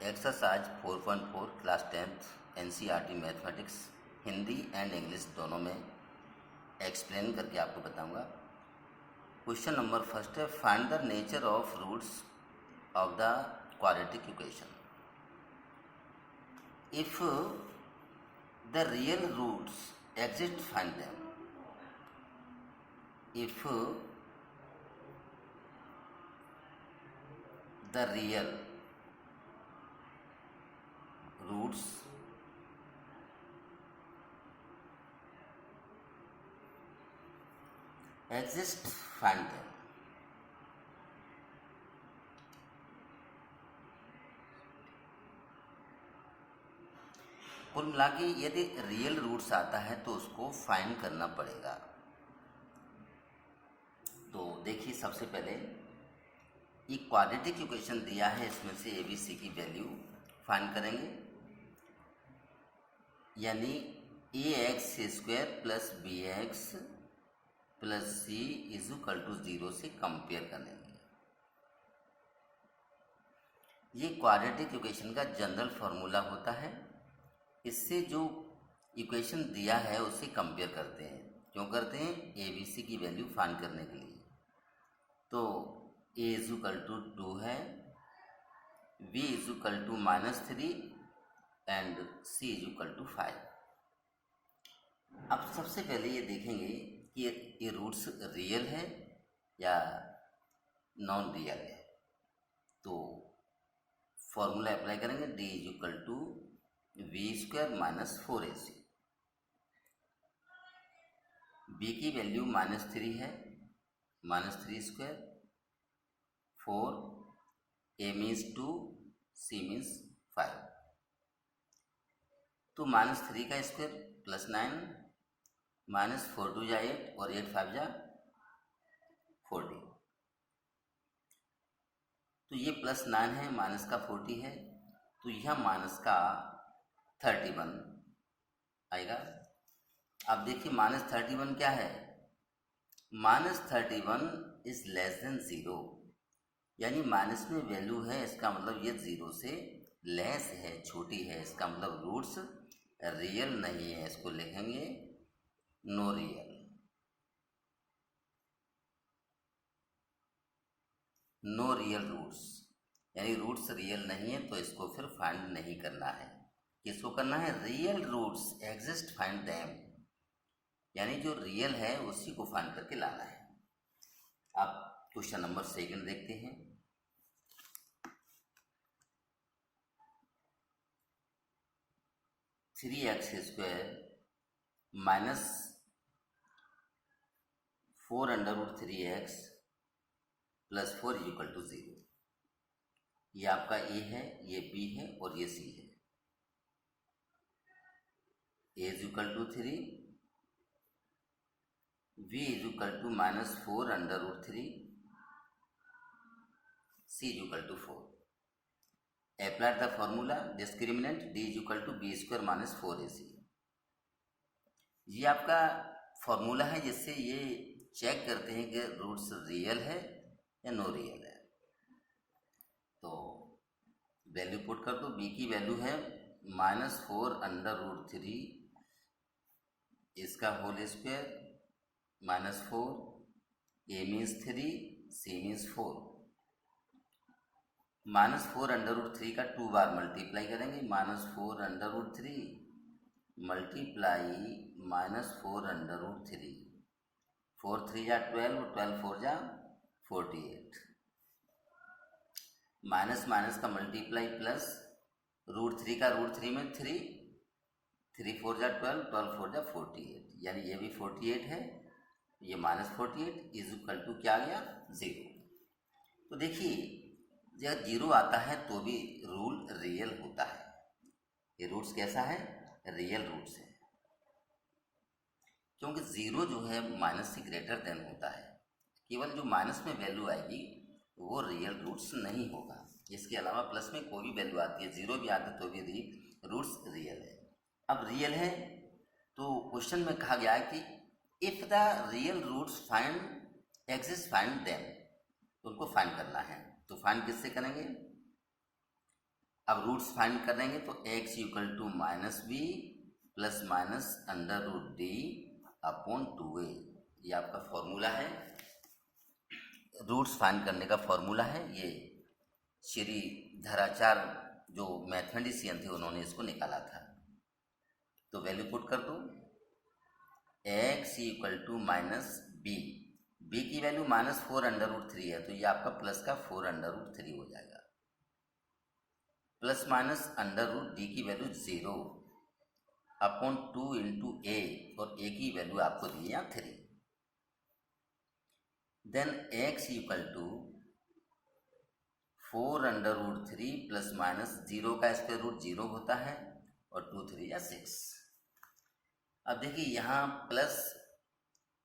Exercise 4.4 class 10th NCERT mathematics Hindi and English दोनों में explain करके आपको बताऊंगा। क्वेश्चन नंबर फर्स्ट है, find the nature of roots of the quadratic equation. If the real roots exist find them. If the real roots exist find them। कुल मिला के यदि रियल रूट्स आता है तो उसको फाइंड करना पड़ेगा। तो देखिए, सबसे पहले एक क्वाड्रेटिक इक्वेशन दिया है, इसमें से ए बी सी की वैल्यू फाइंड करेंगे, यानी a x square plus b x plus c is equal to 0 से कंपेयर करेंगे। ये क्वाड्रेटिक इक्वेशन का जनरल फार्मूला होता है। इससे जो इक्वेशन दिया है उससे कंपेयर करते हैं। क्यों करते हैं? ए बी सी की वैल्यू फाइंड करने के लिए। तो ए इज इक्वल टू 2 है, B is equal to -3 and C is equal to 5। अब सबसे पहले ये देखेंगे कि ये रूट्स रियल है या नॉन रियल है। तो फॉर्मूला अप्लाई करेंगे, D is equal to B square minus 4ac। B की वैल्यू -3 है, -3 square, 4, A means 2, C means 5। तो -3 का स्क्वायर +9, -4 2 जा 8 और 8 5 जा 40। तो ये +9 है, माइनस का 40 है, तो यह माइनस का 31 आएगा। अब देखिए -31 क्या है? -31 इज लेस देन 0, यानी माइनस में वैल्यू है, इसका मतलब ये 0 से लेस है, छोटी है। इसका मतलब रूट्स रियल नहीं है। इसको लिखेंगे no real. No real roots, यानी रूट्स रियल नहीं है, तो इसको फिर फाइंड नहीं करना है। किसको करना है? Real roots exist find them, यानी जो रियल है उसी को फाइंड करके लाना है। अब क्वेश्चन नंबर 2 देखते हैं। (3x² minus 4√3x plus 4 is equal to 0। ये आपका ए है, ये बी है और ये सी है। A is equal to 3, v is equal to -4√3, c is equal to 4। Apply the formula discriminant d is equal to b square minus 4ac। ये आपका फॉर्मूला है जिससे ये चेक करते हैं कि रूट्स रियल है या नो रियल है। तो वैल्यू पुट कर दो। b की वैल्यू है -4√3 इसका whole square -4, a means 3, c means 4। -4√3 का 2 बार मल्टीप्लाई करेंगे, -4√3 मल्टीप्लाई -4√3, 4 3 जा 12, 12 4 जा 48। माइनस माइनस का मल्टीप्लाई प्लस, √3 का √3 में 3, 3 4 जा 12, 12 4 जा 48, यानी ये भी 48 है, ये -48 इज इक्वल टू क्या आ गया? 0। तो देखिए, जब 0 आता है तो भी रूल रियल होता है। ये रूट्स कैसा है? रियल रूट्स है, क्योंकि 0 जो है माइनस से ग्रेटर देन होता है। केवल जो माइनस में वैल्यू आएगी वो रियल रूट्स नहीं होगा। इसके अलावा प्लस में कोई भी वैल्यू आती है, 0 भी आता है तो भी रूट्स रियल है। अब रियल है तो क्वेश्चन में कहा गया है कि if the real roots find exist find them, तो उनको फाइंड करना है। तो फाइंड किससे करेंगे? अब रूट्स फाइंड करेंगे तो x equal to minus B plus minus under root D upon 2a, ये आपका फॉर्मूला है। रूट्स फाइंड करने का फॉर्मूला है ये, श्री धराचार्य जो मैथमेटिशियन थे उन्होंने इसको निकाला था। तो वैल्यू पुट कर दो, x equal to minus B, B की वैल्यू माइनस 4 अंडर रूट 3 है, तो ये आपका प्लस का 4 अंडर रूट 3 हो जाएगा, plus minus under root D की वैल्यू 0 अपॉन 2 इंटू ए, और ए की वैल्यू आपको दी है 3। Then x equal to 4 under root 3 plus minus 0 का स्क्वायर रूट 0 होता है, और 2 3 या 6। अब देखिए यहाँ प्लस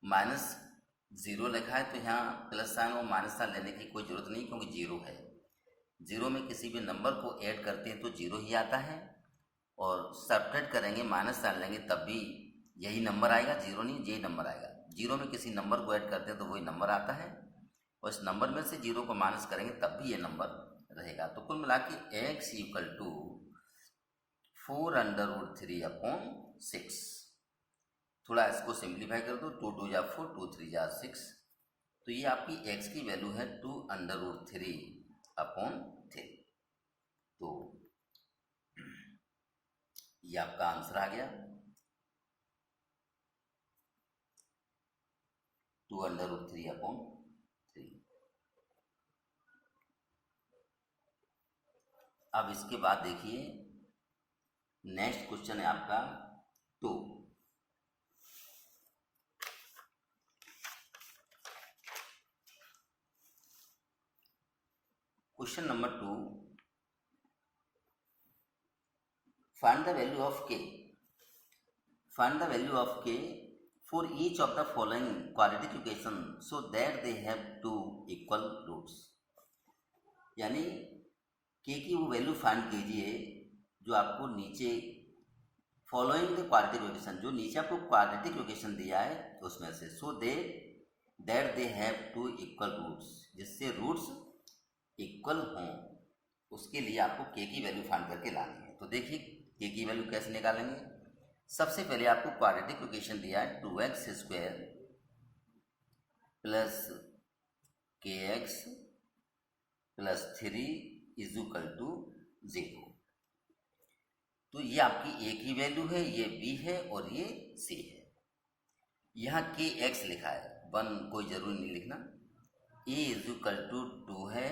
माइनस 0 लिखा है, तो यहाँ प्लस साइन और माइनस साइन लेने की कोई ज़रूरत नहीं, क्योंकि 0 है। 0 में किसी भी नंबर को ऐड करते हैं तो 0 ही आता है, और सब्ट्रैक्ट करेंगे माइनस साइन लेंगे तब भी यही नंबर आएगा, 0 नहीं यही नंबर आएगा। 0 में किसी नंबर को ऐड करते हैं तो वही नंबर आता है, और इस नंबर में से 0 को माइनस करेंगे तब भी ये नंबर रहेगा। तो कुल मिला के x equal to 4 under root 3 upon 6। थोड़ा इसको सिंप्लीफाई कर दो, 2 2 या 4, 2 3 या 6, तो ये आपकी x की वैल्यू है 2 अंडर रूट 3 अपॉन 3। तो ये आपका आंसर आ गया, 2 अंडर रूट 3 अपॉन 3। अब इसके बाद देखिए नेक्स्ट क्वेश्चन है आपका 2। Question number 2, find the value of k. Find the value of k for each of the following quadratic equation so that they have two equal roots. यानी k की वो value find कीजिए जो आपको नीचे following the quadratic equation, जो नीचे आपको क्वाड्रेटिक इक्वेशन दिया है उसमें से, so that they have two equal roots, जिससे रूट्स इक्वल हों, उसके लिए आपको k की वैल्यू फाइंड करके लानी है। तो देखिए k की वैल्यू कैसे निकालेंगे। सबसे पहले आपको क्वाड्रेटिक इक्वेशन दिया है 2x square plus kx plus 3 is equal to 0। तो ये आपकी a की वैल्यू है, ये b है और ये c है। यहाँ kx लिखा है, 1 कोई जरूरी नहीं लिखना। a इज इक्वल टू 2 है,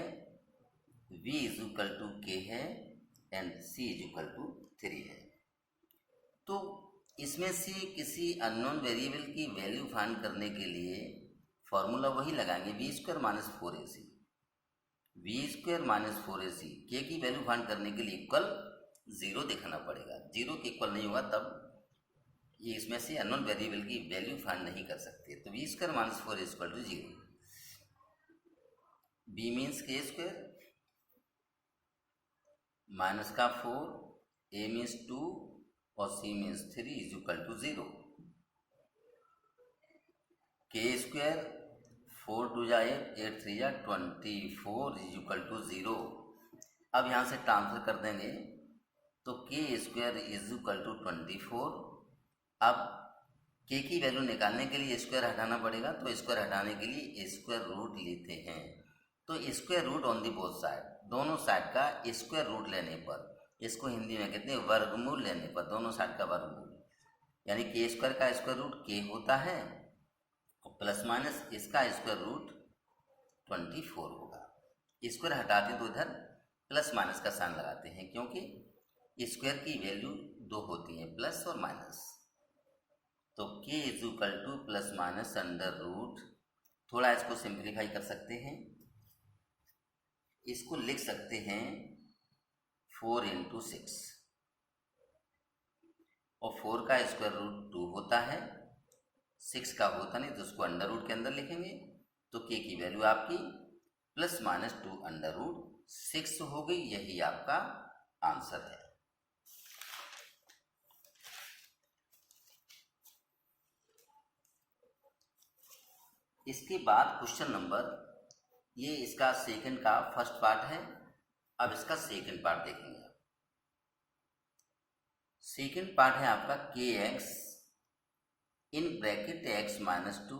b is equal to k है, and c is equal to 3 है। तो इसमें से किसी अननोन वेरिएबल की वैल्यू फाइंड करने के लिए फॉर्मूला वही लगाएंगे, B square minus 4ac, B square minus 4ac। के की वैल्यू फाइंड करने के लिए इक्वल 0 देखना पड़ेगा, 0 के इक्वल नहीं होगा तब ये इसमें से अननोन वेरिएबल की वैल्यू फाइंड नहीं कर सकते। तो B square minus 4 is equal to 0। B means K square minus का 4, ए मीन्स 2 और C means 3 is equal to 0। K square 4 2 जा 8 3 जा 24 इज इक्वल टू 0। अब यहाँ से ट्रांसफर कर देंगे तो के स्क्वायर इज इक्वल टू 24। अब के की वैल्यू निकालने के लिए स्क्वायर हटाना पड़ेगा, तो स्क्वायर हटाने के लिए स्क्वायर रूट लेते हैं। तो square root on the both side, दोनों साइड का स्क्वायर रूट लेने पर, इसको हिंदी में कहते हैं वर्गमूल लेने पर, दोनों साइड का वर्गमूल, यानी के स्क्वायर का स्क्वायर रूट के होता है और प्लस माइनस इसका स्क्वायर रूट 24 होगा। स्क्वायर हटाते तो इधर प्लस माइनस का साइन लगाते हैं, क्योंकि स्क्वायर की वैल्यू 2 होती है, प्लस और माइनस। तो k is equal to plus minus under root, थोड़ा इसको सिंप्लीफाई कर सकते हैं, इसको लिख सकते हैं 4 इंटू 6, और 4 का स्क्वायर रूट 2 होता है, 6 का होता नहीं तो उसको अंडर रूट के अंदर लिखेंगे। तो k की वैल्यू आपकी प्लस माइनस 2 अंडर रूट 6 हो गई, यही आपका आंसर है। इसके बाद क्वेश्चन नंबर, ये इसका सेकंड का फर्स्ट पार्ट है, अब इसका सेकंड पार्ट देखेंगे। सेकेंड पार्ट है आपका K X in bracket X minus 2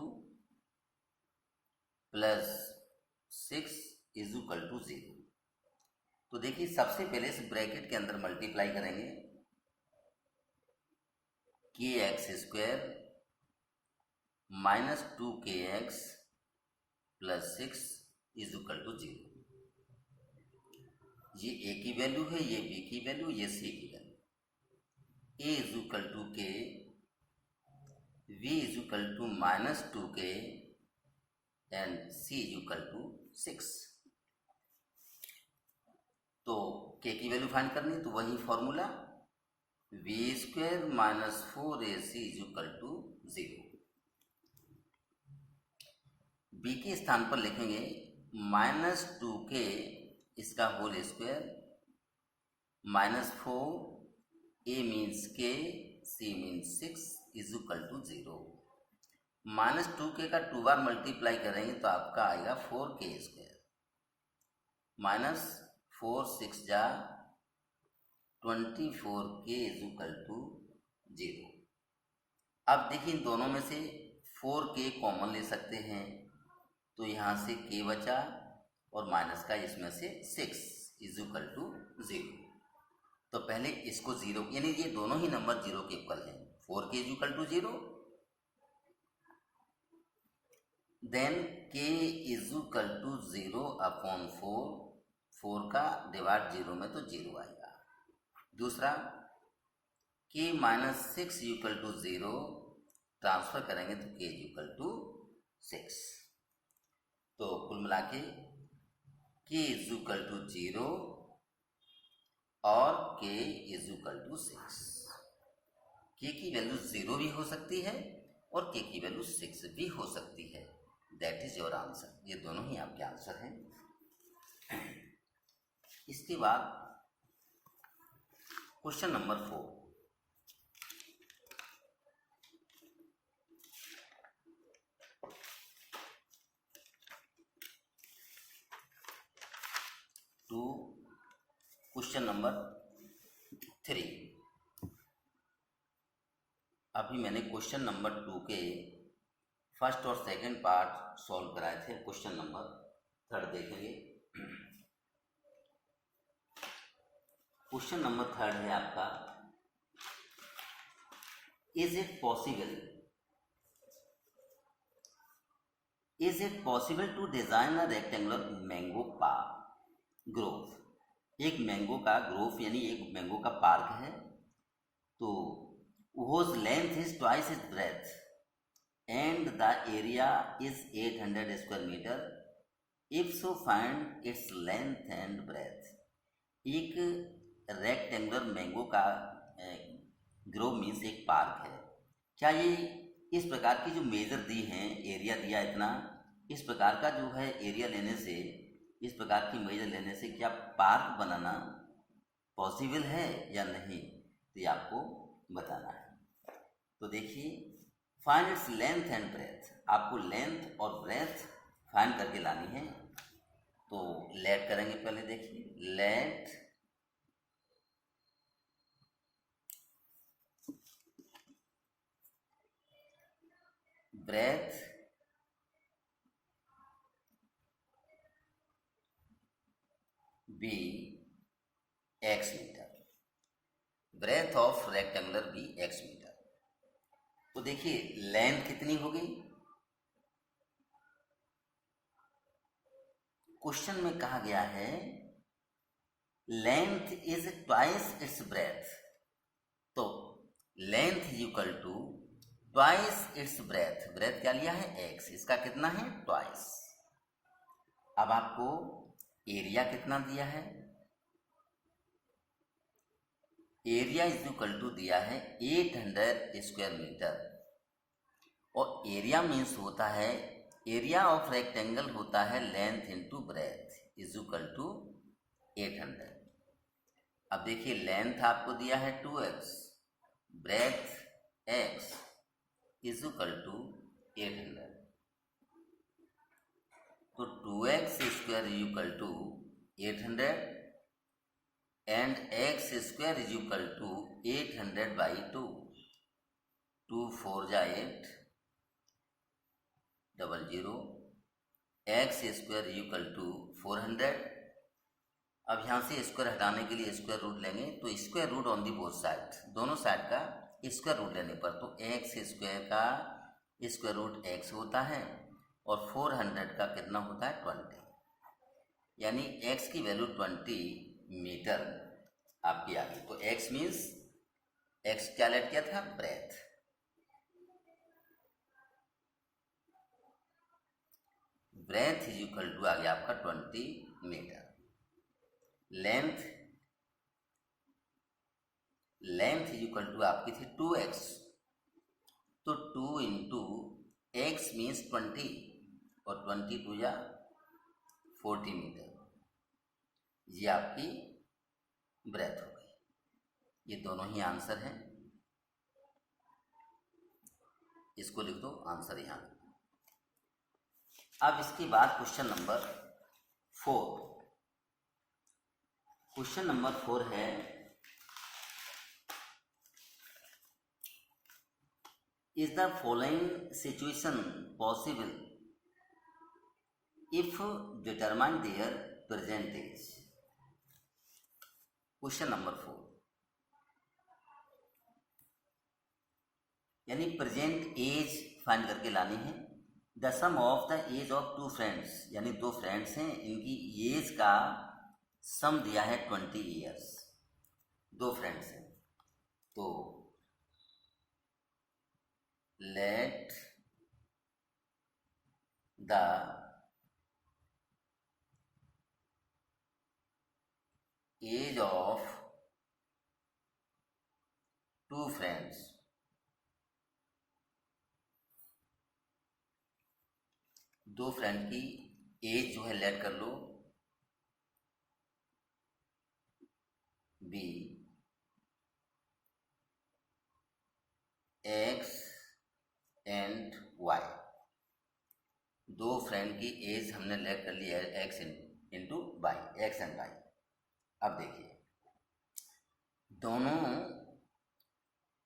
plus 6 is equal to 0। तो देखिए सबसे पहले इस ब्रैकेट के अंदर मल्टीप्लाई करेंगे K X square minus 2kx plus 6 is equal to 0। ये ए की वैल्यू है, ये बी की वैल्यू, ये सी की value. A is equal to K, V is equal to minus 2k and C is equal to 6। तो के की वैल्यू फाइंड करनी है तो वही formula B square minus 4ac is equal to 0। B के स्थान पर लिखेंगे माइनस 2k इसका whole square minus 4 a means k c means 6 is equal to 0। Minus 2k का 2 बार मल्टीप्लाई करेंगे तो आपका आएगा 4k स्क्वायर माइनस 4 6 जा 24k इज इक्वल टू 0। अब देखिए इन दोनों में से 4k कॉमन ले सकते हैं तो यहाँ से k बचा और माइनस का इसमें से 6 इज इक्वल टू 0। तो पहले इसको 0 यानी ये दोनों ही नंबर 0 के इक्वल हैं। 4k is equal to 0, then k is equal to 0 upon 4 का डिवाइड 0 में तो 0 आएगा। दूसरा k minus 6 equal to 0 transfer करेंगे तो k इक्वल टू 6। तो कुल मिला के k इज इक्वल टू 0 और k is equal to 6। k की वैल्यू 0 भी हो सकती है और k की वैल्यू 6 भी हो सकती है। That is your answer. ये दोनों ही आपके आंसर हैं। इसके बाद question number 4। To question number 3। अभी मैंने क्वेश्चन नंबर 2 के फर्स्ट और सेकंड पार्ट सॉल्व कराए थे। क्वेश्चन नंबर 3 देखेंगे। क्वेश्चन नंबर 3 है आपका, is it possible to design a rectangular mango park grove. एक मैंगो का ग्रोव यानी एक मैंगो का पार्क है तो whose length is twice its breadth and the area is 800 square meter. If so, find its length and breadth. एक rectangular mango का Grove means एक पार्क है। क्या ये इस प्रकार की जो मेजर दी हैं, एरिया दिया इतना, इस प्रकार का जो है एरिया लेने से, इस प्रकार की मेजर लेने से क्या पार्क बनाना पॉसिबल है या नहीं, तो ये आपको बताना है। तो देखिए find its length and breadth. आपको लेंथ और ब्रेथ फाइंड करके लानी है। तो लेट करेंगे पहले। देखिए let breadth be x metre, breadth of rectangular be x metre. तो देखिए लेंथ कितनी होगी, क्वेश्चन में कहा गया है length is twice its breadth. तो length equal to twice its breadth. Breadth क्या लिया है x, इसका कितना है ट्वाइस। अब आपको एरिया कितना दिया है, एरिया इज इक्वल टू दिया है 800 स्क्वायर मीटर। और एरिया मीन्स होता है, एरिया ऑफ रेक्टेंगल होता है length into breadth is equal to 800। अब देखिए लेंथ आपको दिया है 2x, breadth x is equal to 800। तो 2x square equal to 800 and x square is equal to 800/2, 2 4 जा 8 00, x square is equal to 400। अब यहाँ से स्क्वायर हटाने के लिए स्क्वायर रूट लेंगे, तो square root on the both side, दोनों साइड का स्क्वायर रूट लेने पर तो एक्स स्क्वायर का स्क्वायर रूट एक्स होता है और 400 का कितना होता है 20, यानी x की वैल्यू 20 मीटर आपकी आ गई। तो x मीन्स x क्या लेट किया था, breadth. Breadth is equal to आ गया आपका 20 metre. Length is equal to आपकी थी 2x, तो 2 इंटू एक्स मीन्स 20 और 20 2 या 40 मीटर, ये आपकी ब्रेथ हो गई। ये दोनों ही आंसर हैं, इसको लिख दो, आंसर यहाँ। अब इसके बाद क्वेश्चन नंबर 4। क्वेश्चन नंबर 4 है, is the following situation possible if determine their present age. Question number 4, यानी प्रेजेंट एज फाइंड करके लानी है। The sum of the age of 2 friends, यानी 2 फ्रेंड्स हैं, इनकी एज का सम दिया है 20 ईयर्स। 2 फ्रेंड्स हैं, तो let the age of 2 friends, दो फ्रेंड की एज जो है लेट कर लो बी एक्स एंड वाई। दो फ्रेंड की एज हमने लेट कर ली है x into y, x and y. अब देखिए दोनों,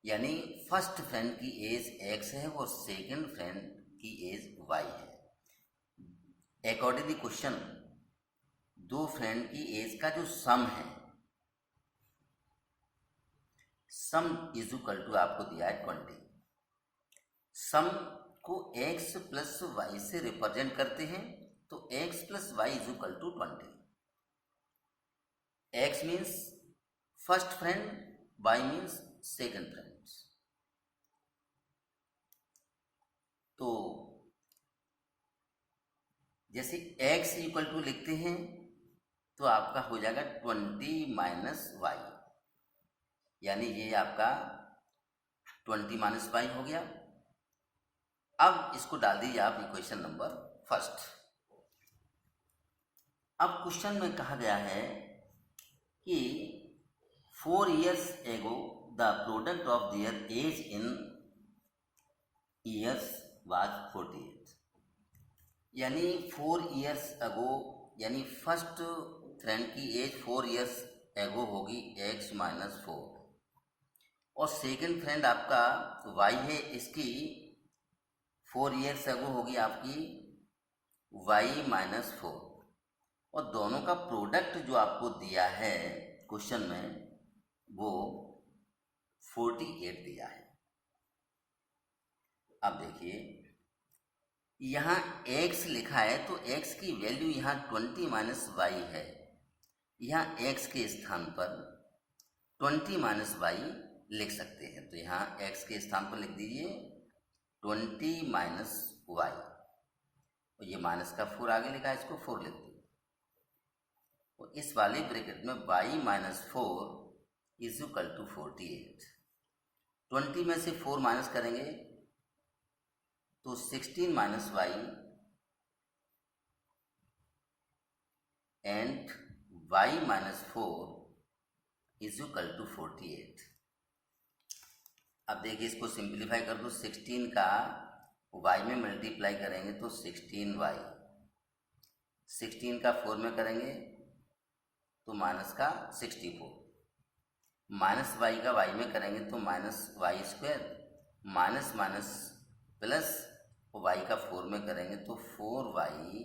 यानी फर्स्ट फ्रेंड की एज एक्स है और सेकंड फ्रेंड की एज वाई है। अकॉर्डिंग द क्वेश्चन, दो फ्रेंड की एज का जो सम है, सम इज इक्वल टू आपको दिया है 20। सम को x प्लस वाई से रिप्रेजेंट करते हैं, तो x plus y is equal to 20। x means first friend, y means second friend. तो जैसे x इक्वल टू लिखते हैं तो आपका हो जाएगा 20 माइनस वाई, यानी ये आपका 20 माइनस वाई हो गया। अब इसको डाल दीजिए आप इक्वेशन नंबर फर्स्ट। अब क्वेश्चन में कहा गया है कि 4 years ago the product of their age in years was 48, यानी 4 years ago, यानी फर्स्ट फ्रेंड की एज 4 years ago होगी x माइनस 4, और सेकंड फ्रेंड आपका y है, इसकी 4 years ago होगी आपकी y माइनस 4, और दोनों का प्रोडक्ट जो आपको दिया है क्वेश्चन में वो 48 दिया है। अब देखिए यहाँ x लिखा है तो x की वैल्यू यहाँ 20 माइनस वाई है, यहाँ x के स्थान पर 20 माइनस वाई लिख सकते हैं। तो यहाँ x के स्थान पर लिख दीजिए 20 माइनस वाई, और ये माइनस का 4 आगे लिखा है, इसको 4 लिख दो। और इस वाले ब्रैकेट में y minus 4 is equal to 48। 20 में से 4 माइनस करेंगे तो 16 minus y and y minus 4 is equal to 48। अब देखिए इसको सिंप्लीफाई कर दो, 16 का y में मल्टीप्लाई करेंगे तो 16y, 16 का 4 में करेंगे तो माइनस का 64, माइनस वाई का वाई में करेंगे तो minus y square, minus minus plus y का 4 में करेंगे तो 4y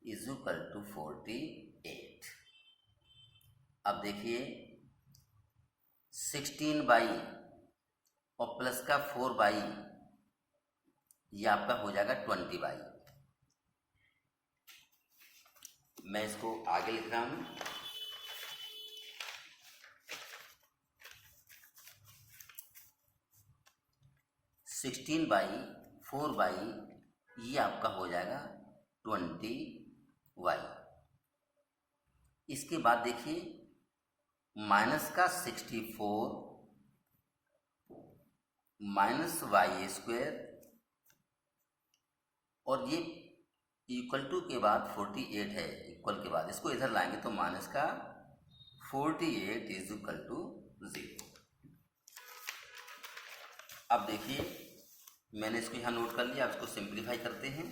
इज इक्वल टू 48। अब देखिए 16y और प्लस का 4y, ये आपका हो जाएगा 20y। मैं इसको आगे लिख रहा हूँ। सिक्सटीन बाई 4y, ये आपका हो जाएगा 20y। इसके बाद देखिए माइनस का 64 माइनस वाई स्क्वायर, और ये इक्वल टू के बाद 48 है, इक्वल के बाद इसको इधर लाएंगे तो माइनस का 48 इज इक्वल टू 0। अब देखिए मैंने इसको यहाँ नोट कर लिया, अब इसको सिंप्लीफाई करते हैं।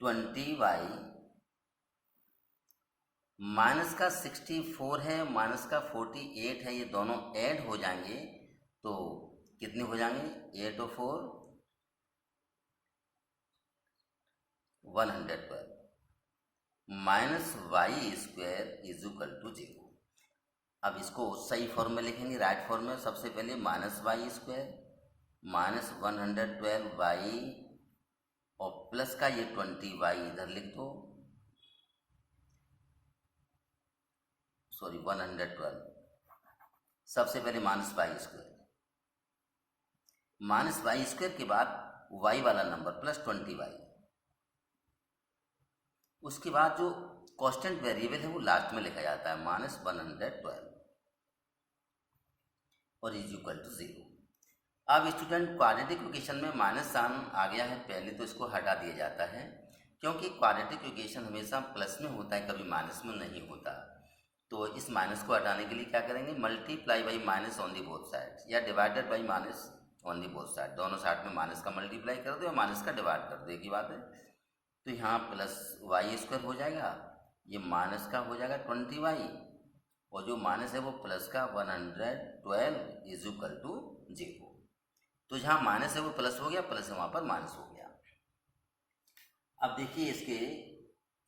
ट्वेंटी वाई माइनस का 64 है, माइनस का 48 है, ये दोनों ऐड हो जाएंगे तो कितने हो जाएंगे, 8 और 4 112 minus y square is equal to 0। अब इसको सही फॉर्म में लिखेंगे, राइट फॉर्म में। सबसे पहले minus y square minus 112 y और प्लस का ये 20y इधर लिख दो, सॉरी 112। सबसे पहले minus y square, minus y square के बाद y वाला नंबर प्लस 20y, उसके बाद जो कांस्टेंट वेरिएबल है वो लास्ट में लिखा जाता है माइनस 112 और इज इक्वल टू 0। अब स्टूडेंट क्वाड्रेटिक इक्वेशन में माइनस साइन आ गया है, पहले तो इसको हटा दिया जाता है क्योंकि क्वाड्रेटिक इक्वेशन हमेशा प्लस में होता है, कभी माइनस में नहीं होता। तो इस माइनस को हटाने के लिए क्या करेंगे, multiply by minus on the both side या divided by minus on the both side, दोनों साइड में माइनस का मल्टीप्लाई कर दो या माइनस का डिवाइड कर दो, एक ही बात है। तो यहाँ प्लस वाई स्क्वायर हो जाएगा, ये माइनस का हो जाएगा 20y और जो माइनस है वो प्लस का 112 इज इक्वल टू 0। तो जहाँ माइनस है वो प्लस हो गया, प्लस है वहाँ पर माइनस हो गया। अब देखिए इसके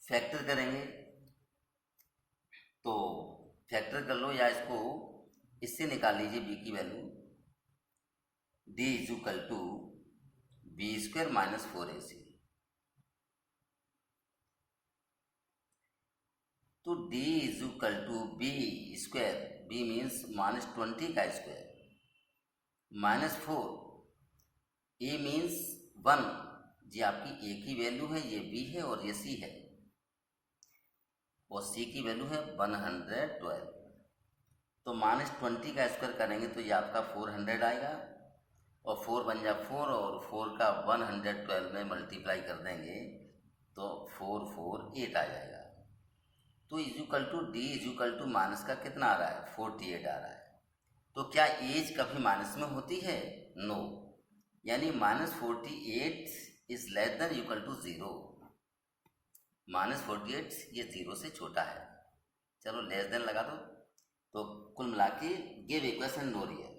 फैक्टर करेंगे तो फैक्टर कर लो या इसको इससे निकाल लीजिए b की value, d is equal to b square minus 4ac। तो d is equal to b square, b means minus 20 का स्क्वायर माइनस 4, a मीन्स 1, जी आपकी a की वैल्यू है, ये b है और ये c है, और c की वैल्यू है 112। तो माइनस 20 का स्क्वायर करेंगे तो ये आपका 400 आएगा और 4 बन जा 4 और 4 का 112 में मल्टीप्लाई कर देंगे तो 448 आ जाएगा। तो equal to d equal to minus का कितना आ रहा है, 48 आ रहा है। तो क्या एज कभी माइनस में होती है, नो, यानी minus 48 is less than equal to 0। Minus 48 ये 0 से छोटा है, चलो लेस देन लगा दो। तो कुल मिला के गिव इक्वेशन नो रियल।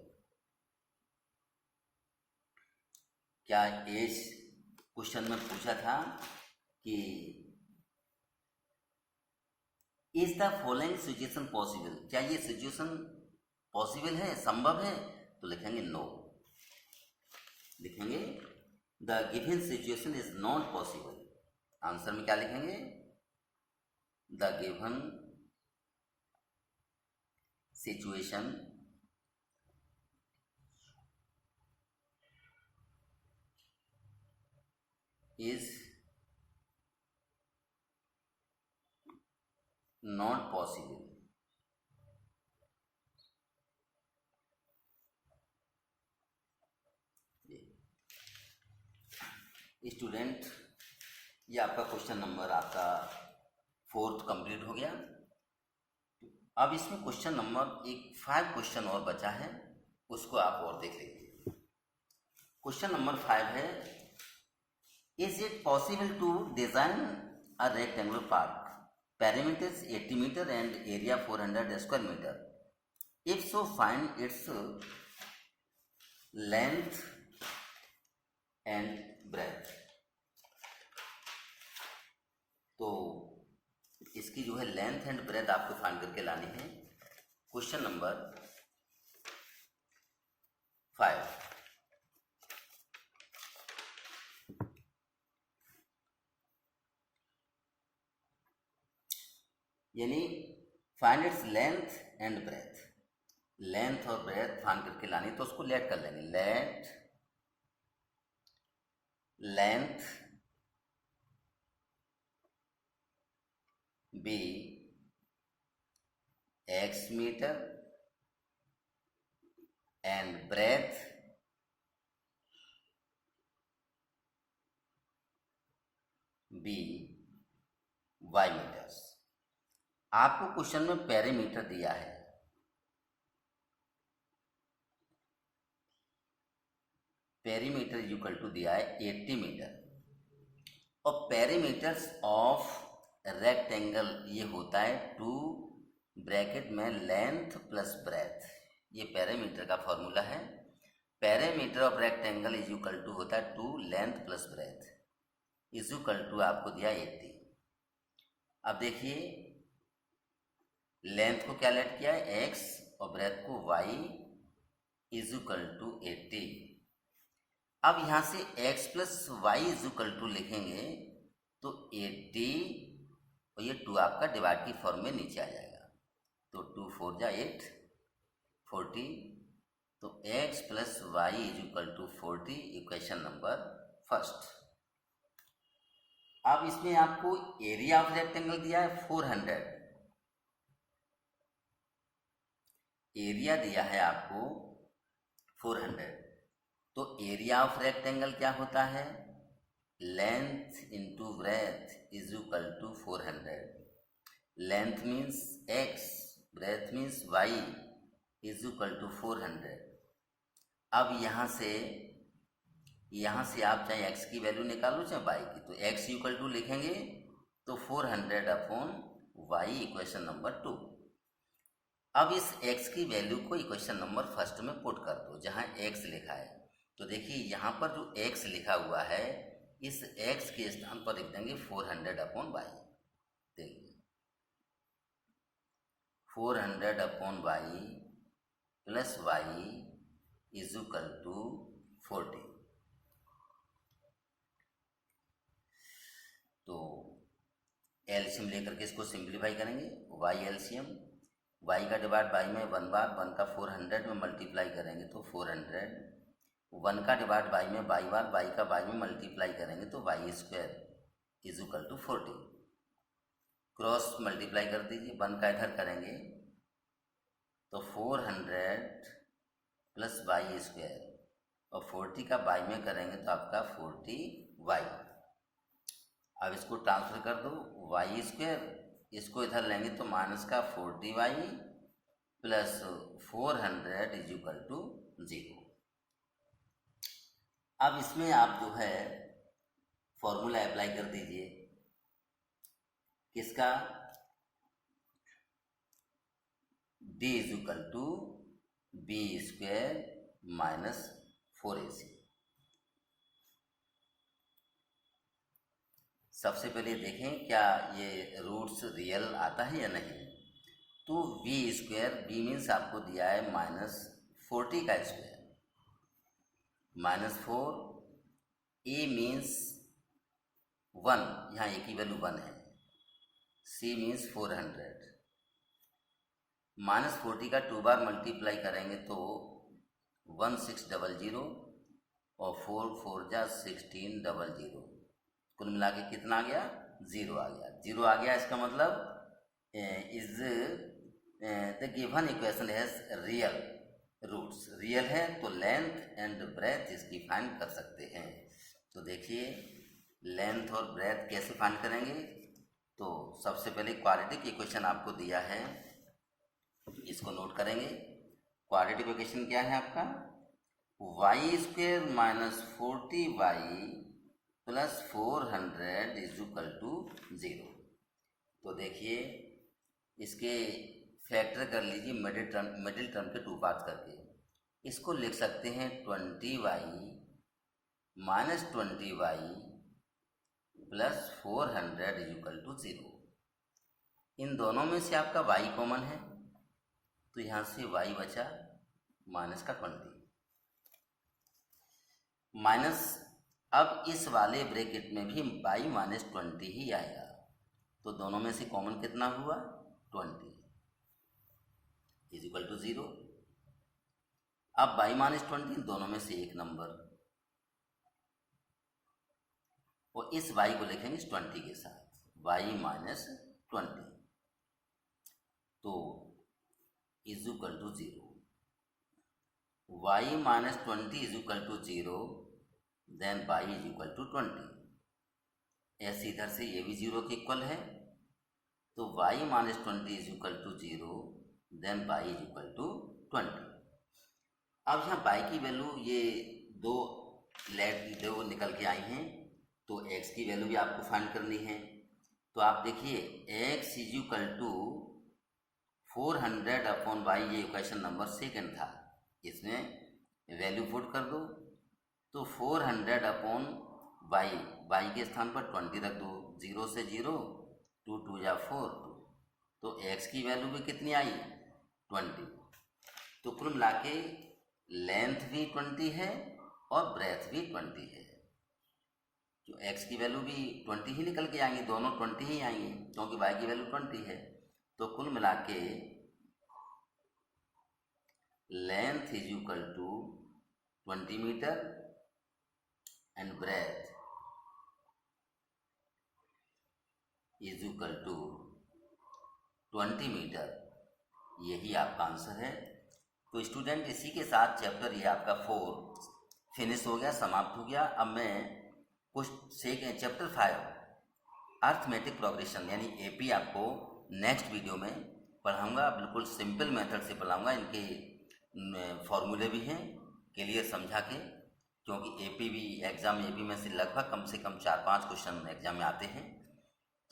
क्या एज क्वेश्चन में पूछा था कि is the following situation possible, क्या ये सिचुएशन पॉसिबल है, संभव है, तो लिखेंगे नो, लिखेंगे the given situation is not possible. Answer में क्या लिखेंगे, the given situation is not possible. Student ये आपका क्वेश्चन नंबर आपका 4th कंप्लीट हो गया। अब इसमें क्वेश्चन नंबर 5 क्वेश्चन और बचा है, उसको आप और देख लीजिए। क्वेश्चन नंबर 5 है Is it possible to design a rectangular park? Perimeter is 80 meter and area 400 square meter. If so, find its length and breadth. तो इसकी जो है लेंथ एंड ब्रेथ आपको फाइंड करके लानी है। क्वेश्चन नंबर 5, यानी find its length and breadth. Length और ब्रेथ फाइंड करके लानी, तो उसको लेट कर लेंगे। Let length be x meter and breadth be y meters। आपको क्वेश्चन में पेरीमीटर दिया है, पेरीमीटर इक्वल टू दिया है 80 मीटर, और पेरीमीटर्स ऑफ रेक्टेंगल ये होता है 2 ब्रैकेट में लेंथ प्लस ब्रेथ। ये पेरीमीटर का फॉर्मूला है। Perimeter of rectangle is equal to होता है 2 length plus breadth, is equal to आपको दिया 80। अब देखिए लेंथ को क्या लेट किया है x और ब्रेथ को y इज इक्वल टू 80। अब यहाँ से x plus y is equal to लिखेंगे तो 80 और ये 2 आपका डिवाइड की फॉर्म में नीचे आ जाएगा, तो 2 4 जा 8 40, तो x plus y is equal to 40, equation number first. अब इसमें आपको एरिया ऑफ रेक्टेंगल दिया है 400, एरिया दिया है आपको 400, तो एरिया ऑफ रेक्टेंगल क्या होता है length into breadth is equal to 400। Length means x, breadth means y is equal to 400। अब यहाँ से आप चाहे x की वैल्यू निकालो चाहे y की, तो x इक्वल टू लिखेंगे तो 400 अपॉन y, इक्वेशन नंबर 2। अब इस x की वैल्यू को इक्वेशन नंबर फर्स्ट में पुट कर दो जहाँ x लिखा है। तो देखिए यहाँ पर जो x लिखा हुआ है इस x के स्थान पर लिख देंगे 400 अपॉन y। देखिए 400 upon y plus y is equal to 40। तो एलसीएम लेकर के इसको सिंप्लीफाई करेंगे। y एलसीएम, y का डिवाइड बाई में 1 बार, 1 का 400 में मल्टीप्लाई करेंगे तो 400, 1 का डिवाइड बाई में बाई बार, बाई का बाई में मल्टीप्लाई करेंगे तो y square is equal to 40। Cross multiply कर दीजिए, 1 का इधर करेंगे तो 400 प्लस वाई स्क्वायर, और 40 का बाई में करेंगे तो आपका 40y। अब इसको ट्रांसफर कर दो, वाई स्क्वायर इसको इधर लेंगे तो माइनस का 40y plus 400 is equal to 0। अब इसमें आप जो है फॉर्मूला अप्लाई कर दीजिए, किसका d is equal to b square minus 4ac। सबसे पहले देखें क्या ये रूट्स रियल आता है या नहीं। तो बी स्क्वायर, बी मीन्स आपको दिया है -40 का स्क्वायर, -4, ए मीन्स 1, यहाँ ए की वैल्यू 1 है, सी मीन्स 400, -40 का 2 बार मल्टीप्लाई करेंगे तो 1600 और 4 4 जा 1600, कुल मिला के कितना आ गया 0 आ गया। 0 आ गया इसका मतलब is the given equation has real roots, real है तो लेंथ एंड ब्रेथ इसकी फाइंड कर सकते हैं। तो देखिए लेंथ और ब्रेथ कैसे फाइंड करेंगे। तो सबसे पहले क्वाड्रेटिक इक्वेशन आपको दिया है, इसको नोट करेंगे। क्वाड्रेटिक इक्वेशन क्या है आपका, y² - 40y plus 400 is equal to 0। तो देखिए इसके फैक्टर कर लीजिए मिडिल टर्म के 2 पार्ट करके। इसको लिख सकते हैं 20y minus 20y plus 400 is equal to 0। इन दोनों में से आपका y कॉमन है तो यहाँ से y बचा माइनस का 20 माइनस। अब इस वाले ब्रैकेट में भी y माइनस 20 ही आएगा तो दोनों में से कॉमन कितना हुआ 20 इज इक्वल टू 0। अब y माइनस 20 दोनों में से एक नंबर और इस y को लिखेंगे 20 के साथ y माइनस 20 तो is equal to 0। y minus 20 is equal to 0 then y is equal to 20। ऐसे इधर से ये भी 0 के इक्वल है तो y minus 20 is equal to 0 then y is equal to 20। अब यहाँ y की वैल्यू ये दो निकल के आई हैं तो x की वैल्यू भी आपको फाइंड करनी है। तो आप देखिए x is equal to 400 upon y, ये क्वेश्चन नंबर 2 था, इसमें वैल्यू पुट कर दो तो 400 अपॉन y के स्थान पर 20 रख दो, 0 से 0 2 2 जा 4 तो x की वैल्यू भी कितनी आई 20। तो कुल मिला के लेंथ भी 20 है और ब्रेथ भी 20 है। जो x की वैल्यू भी 20 ही निकल के आएंगे, दोनों 20 ही आएंगे क्योंकि y की वैल्यू 20 है। तो कुल मिला के length is equal to 20 metre and breadth is equal to 20 metre, यही आपका आंसर है। तो स्टूडेंट इसी के साथ चैप्टर ये आपका 4 फिनिश हो गया, समाप्त हो गया। अब मैं कुछ चैप्टर 5 अर्थमेटिक प्रोग्रेशन यानी एपी आपको नेक्स्ट वीडियो में पढ़ाऊंगा। बिल्कुल सिंपल मेथड से पढ़ाऊंगा, इनके फॉर्मूले भी हैं क्लियर समझा के, क्योंकि एपी में से लगभग कम से कम 4-5 क्वेश्चन एग्जाम में आते हैं।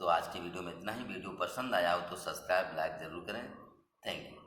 तो आज की वीडियो में इतना ही। वीडियो पसंद आया हो तो सब्सक्राइब लाइक ज़रूर करें। Thank you.